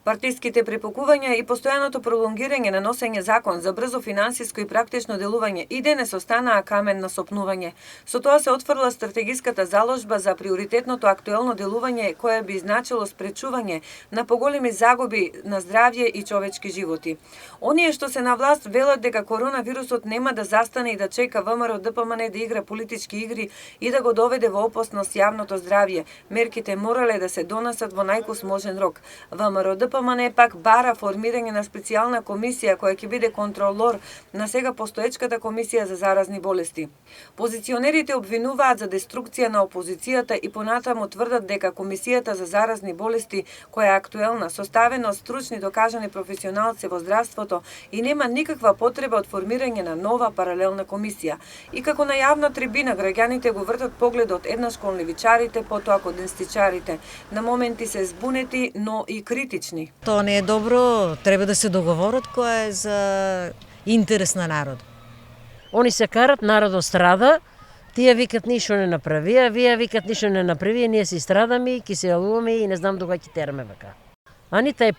Партиските препукувања и постојаното пролонгирање на носење закон за брзо финансиско и практично делување и денес останаа камен на сопнување. Со тоа се отфрла стратегиската заложба за приоритетното актуелно делување кое би значило спречување на поголеми загуби на здравје и човечки животи. Оние што се на власт велат дека коронавирусот нема да застане и да чека ВМРО ДПМН да игра политички игри и да го доведе во опасност јавното здравје. Мерките морале да се донесат во најкусможен рок. ВМРО ДПМН пак бара формирање на специјална комисија која ќе биде контролор на сега постоечката комисија за заразни болести. Позиционерите обвинуваат за деструкција на опозицијата и понатаму тврдат дека комисијата за заразни болести, која е актуелна, составена од стручни докажани професионалци во здравството и нема никаква потреба од формирање на нова паралелна комисија. И како на јавна трибина граѓаните го вртат погледот еднаш кон левичарите, потоа кон десничарите. На моменти се збунети, но и критични. Тоа не е добро, треба да се договорат која е за интерес на народ. Они се карат, народот страда, тие викат ништо не направија, вие викат ништо не направија, ние си страдаме, ќе се јалуваме и не знам дога ќе тераме вака. А ни тај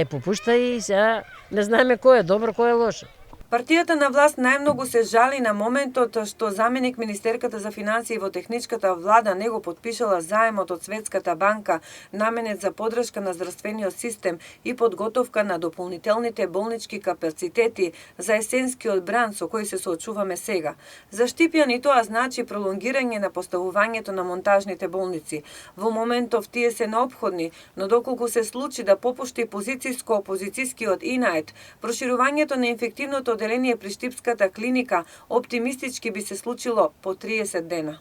попушта и сега не знаеме кој е добро, кој е лошо. Партијата на власт најмногу се жали на моментот што заменик министерката за финансии во техничката влада не го подпишала заемот од Светската банка наменет за поддршка на здравствениот систем и подготовка на дополнителните болнички капацитети за есенскиот бран со кој се соочуваме сега. За Штипјани тоа значи пролонгирање на поставувањето на монтажните болници. Во моментов тие се неопходни, но доколку се случи да попушти позицијско-опозицијскиот ИНАЕТ, проширувањето на инфективното оделение при Штипската клиника оптимистички би се случило по 30 дена.